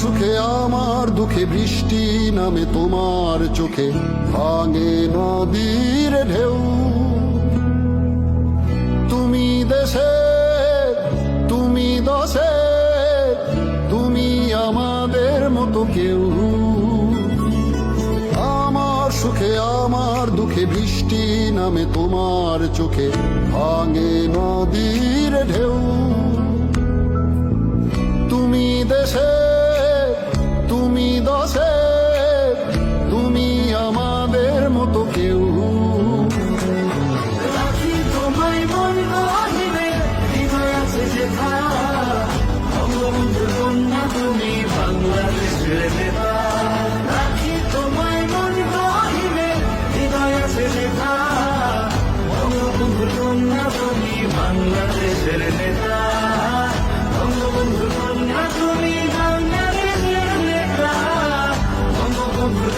সুখে আমার দুঃখে বৃষ্টি নামে তোমার চোখে, ভাঙে নদীর ঢেউ। তুমি দেশে, তুমি দশে, তুমি আমাদের মতো কেউ। আমার সুখে আমার দুঃখে বৃষ্টি নামে তোমার চোখে, ভাঙে নদীর ঢেউ। তুমি দেশে, তুমি দশে, তুমি আমাদের মতো কেউ। রাখি তোমায় মন গহিনে, হৃদয় আছে যেথা, বঙ্গবন্ধুর কন্যা তুমি বাংলাদেশের নেতা। রাখি তোমায় মন গহিনে, হৃদয় আছে যেথা, বঙ্গবন্ধুর কন্যা তুমি বাংলাদেশের নেতা। বঙ্গবন্ধুর কন্যা তুমি বাংলাদেশের নেতা। বঙ্গবন্ধুর